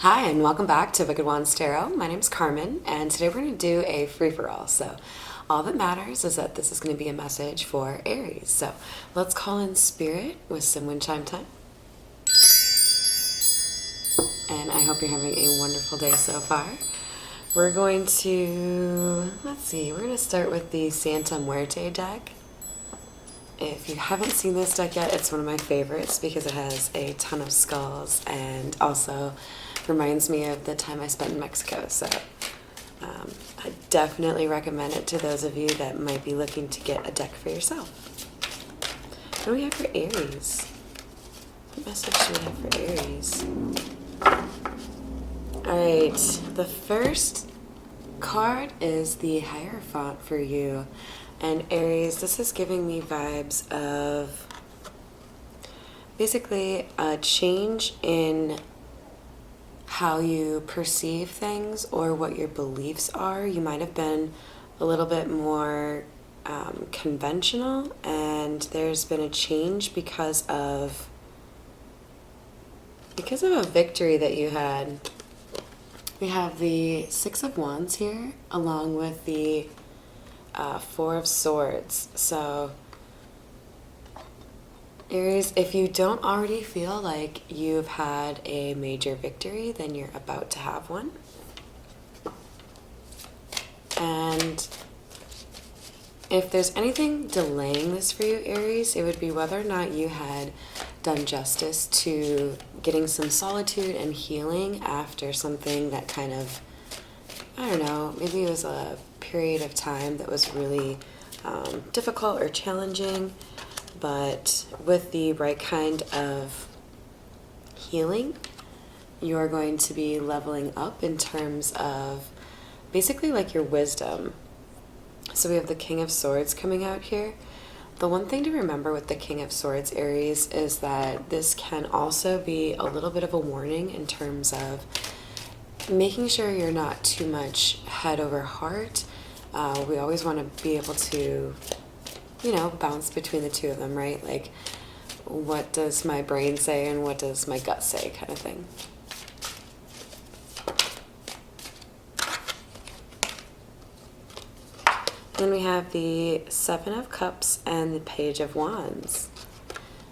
Hi, and welcome back to Wicked Wands Tarot. My name is Carmen, and today we're going to do a free-for-all. So all that matters is that this is going to be a message for Aries. So let's call in Spirit with some wind chime time. And I hope you're having a wonderful day so far. We're going to, we're going to start with the Santa Muerte deck. If you haven't seen this deck yet, it's one of my favorites because it has a ton of skulls and also reminds me of the time I spent in Mexico. So I definitely recommend it to those of you that might be looking to get a deck for yourself. What do we have for Aries? What message do we have for Aries? Alright, the first card is the Hierophant for you. And Aries, this is giving me vibes of basically a change in how you perceive things or what your beliefs are. You might have been a little bit more conventional, and there's been a change because of a victory that you had. We have the Six of Wands here along with the Four of Swords. So Aries, if you don't already feel like you've had a major victory, then you're about to have one. And if there's anything delaying this for you, Aries, it would be whether or not you had done justice to getting some solitude and healing after something that kind of, I don't know, maybe it was a period of time that was really difficult or challenging, but with the right kind of healing, you're going to be leveling up in terms of basically like your wisdom. So we have the King of Swords coming out here. The one thing to remember with the King of Swords, Aries, is that this can also be a little bit of a warning in terms of making sure you're not too much head over heart. We always want to be able to, you know, bounce between the two of them, right? Like, what does my brain say and what does my gut say, kind of thing. Then we have the Seven of Cups and the Page of Wands.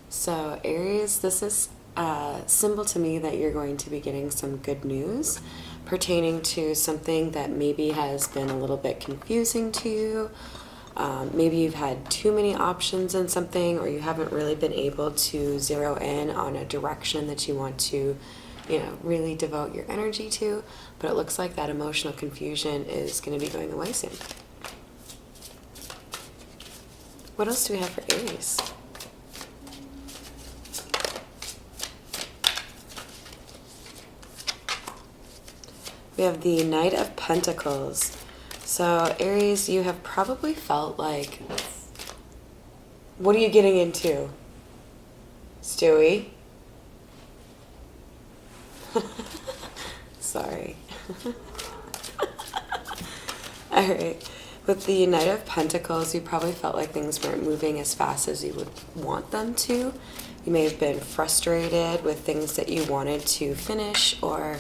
So Aries, this is a symbol to me that you're going to be getting some good news pertaining to something that maybe has been a little bit confusing to you. Maybe you've had too many options in something, or you haven't really been able to zero in on a direction that you want to, you know, really devote your energy to. But it looks like that emotional confusion is going to be going away soon. What else do we have for Aries? We have the Knight of Pentacles. So Aries, you have probably felt like, what are you getting into, Stewie? Sorry. All right. With the Knight of Pentacles, you probably felt like things weren't moving as fast as you would want them to. You may have been frustrated with things that you wanted to finish or,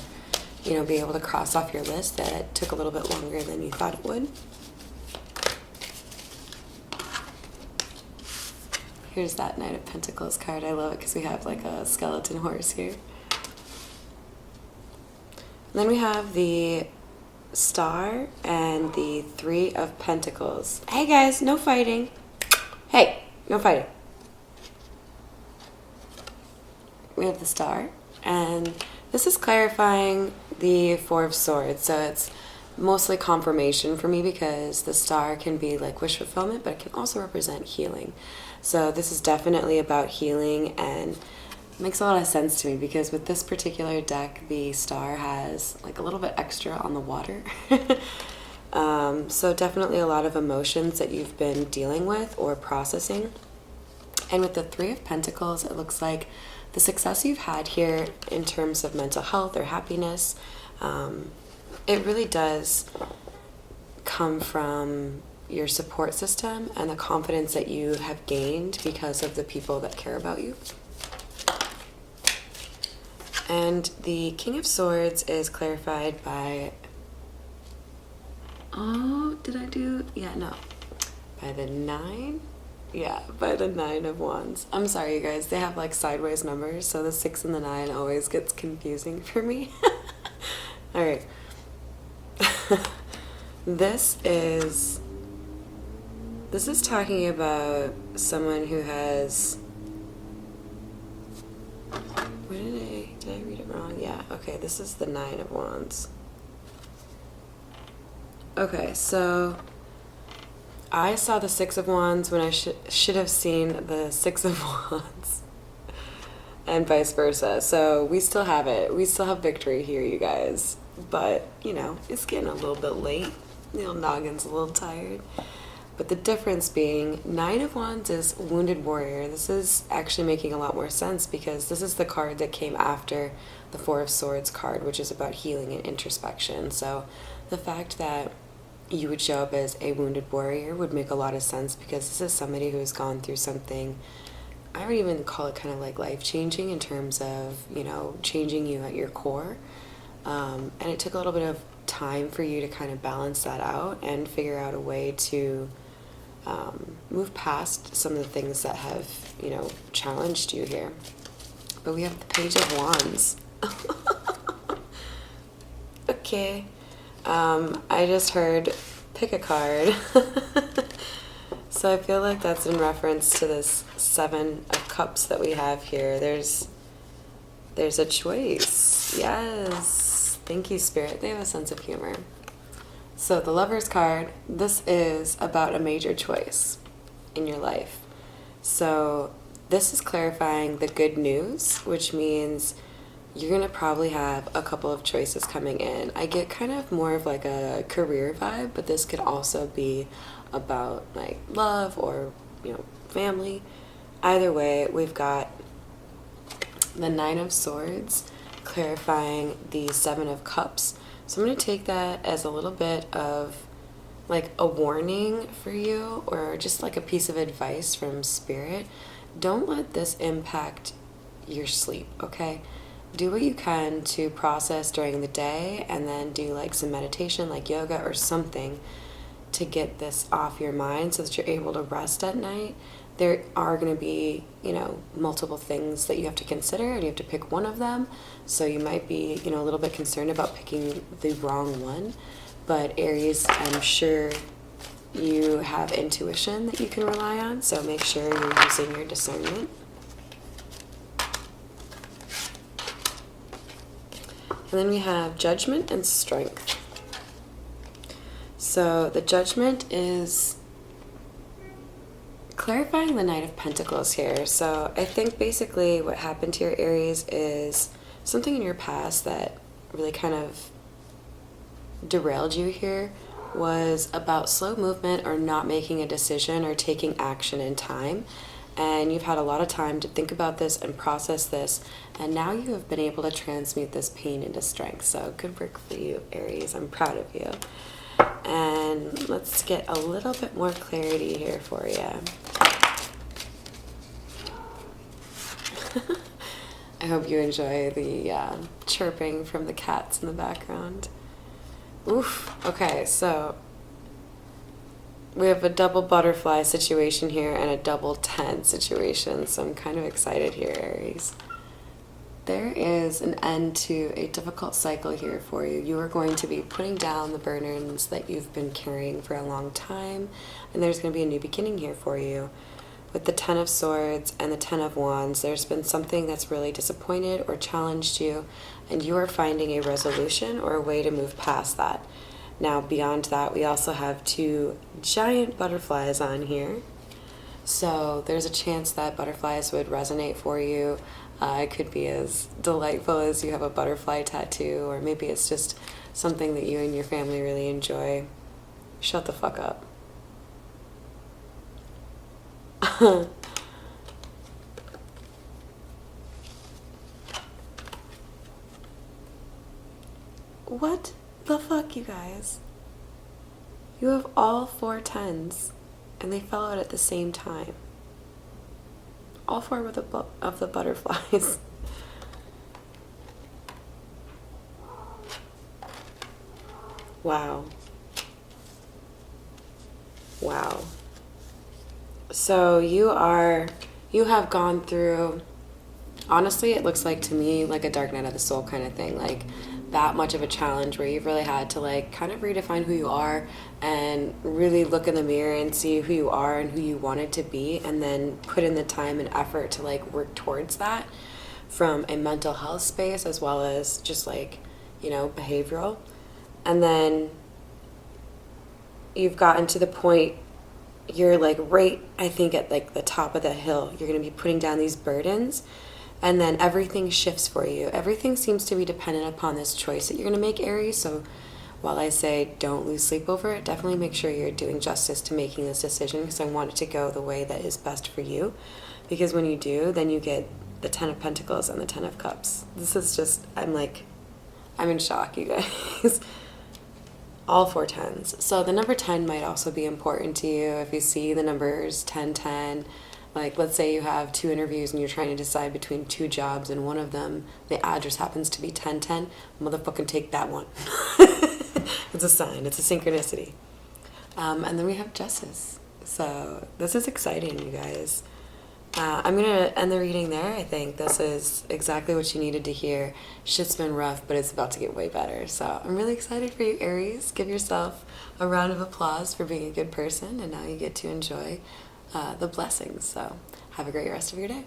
you know, be able to cross off your list that took a little bit longer than you thought it would. Here's that Knight of Pentacles card. I love it because we have like a skeleton horse here. And then we have the Star and the Three of Pentacles. Hey guys, no fighting. Hey, no fighting. We have the Star, and this is clarifying the Four of Swords. So it's mostly confirmation for me because the Star can be like wish fulfillment, but it can also represent healing. So this is definitely about healing, and it makes a lot of sense to me because with this particular deck, the Star has like a little bit extra on the water. So definitely a lot of emotions that you've been dealing with or processing. And with the Three of Pentacles, it looks like the success you've had here in terms of mental health or happiness, it really does come from your support system and the confidence that you have gained because of the people that care about you. And the King of Swords is clarified by, oh, did I do, yeah, no, by the 9? Yeah, by the 9 of Wands. I'm sorry, you guys, they have like sideways numbers, so the 6 and the 9 always gets confusing for me. All right. This is talking about someone who has, where did I read it wrong? Yeah, okay, this is the 9 of Wands. Okay, so I saw the 6 of Wands when I should have seen the 6 of Wands, and vice versa. So we still have it. We still have victory here, you guys. But, you know, it's getting a little bit late. The old noggin's a little tired. But the difference being, 9 of Wands is Wounded Warrior. This is actually making a lot more sense because this is the card that came after the 4 of Swords card, which is about healing and introspection. So the fact that you would show up as a wounded warrior would make a lot of sense because this is somebody who has gone through something, I would even call it kind of like life-changing in terms of, you know, changing you at your core. And it took a little bit of time for you to kind of balance that out and figure out a way to move past some of the things that have, you know, challenged you here. But we have the Page of Wands. Okay. I just heard pick a card. So I feel like that's in reference to this 7 of Cups that we have here. There's a choice. Yes. Thank you, Spirit. They have a sense of humor. So the Lover's card, this is about a major choice in your life. So this is clarifying the good news, which means you're going to probably have a couple of choices coming in. I get kind of more of like a career vibe, but this could also be about like love or, you know, family. Either way, we've got the 9 of Swords clarifying the 7 of Cups. So I'm going to take that as a little bit of like a warning for you, or just like a piece of advice from Spirit. Don't let this impact your sleep, okay? Do what you can to process during the day, and then do like some meditation, like yoga or something, to get this off your mind so that you're able to rest at night. There are going to be, you know, multiple things that you have to consider, and you have to pick one of them. So you might be, you know, a little bit concerned about picking the wrong one. But Aries, I'm sure you have intuition that you can rely on, so make sure you're using your discernment. And then we have Judgment and Strength. So the Judgment is clarifying the Knight of Pentacles here. So I think basically what happened to your Aries is something in your past that really kind of derailed you here was about slow movement or not making a decision or taking action in time. And you've had a lot of time to think about this and process this, and now you have been able to transmute this pain into strength. So good work for you, Aries. I'm proud of you. And let's get a little bit more clarity here for you. I hope you enjoy the chirping from the cats in the background. Oof. Okay, so we have a double butterfly situation here and a double 10 situation, so I'm kind of excited here, Aries. There is an end to a difficult cycle here for you. You are going to be putting down the burdens that you've been carrying for a long time, and there's going to be a new beginning here for you. With the 10 of Swords and the 10 of Wands, there's been something that's really disappointed or challenged you, and you are finding a resolution or a way to move past that. Now, beyond that, we also have 2 giant butterflies on here. So there's a chance that butterflies would resonate for you. It could be as delightful as you have a butterfly tattoo, or maybe it's just something that you and your family really enjoy. Shut the fuck up. What the fuck, you guys? You have all 4 10s, and they fell out at the same time. All 4 of the butterflies. Wow. Wow. So you have gone through, honestly, it looks like to me like a dark night of the soul kind of thing, like that much of a challenge where you've really had to like kind of redefine who you are and really look in the mirror and see who you are and who you wanted to be, and then put in the time and effort to like work towards that from a mental health space as well as just like, you know, behavioral. And then you've gotten to the point, you're like right, I think, at like the top of the hill. You're going to be putting down these burdens, and then everything shifts for you. Everything seems to be dependent upon this choice that you're going to make, Aries. So while I say don't lose sleep over it, definitely make sure you're doing justice to making this decision, because I want it to go the way that is best for you. Because when you do, then you get the 10 of Pentacles and the 10 of Cups. This is just, I'm in shock, you guys. All 4 tens. So the number 10 might also be important to you. If you see the numbers 10, 10, like let's say you have 2 interviews and you're trying to decide between 2 jobs, and one of them, the address happens to be 10, 10, motherfucking take that one. It's a sign. It's a synchronicity. And then we have Justice. So this is exciting, you guys. I'm going to end the reading there. I think this is exactly what you needed to hear. Shit's been rough, but it's about to get way better. So I'm really excited for you, Aries. Give yourself a round of applause for being a good person, and now you get to enjoy the blessings. So have a great rest of your day.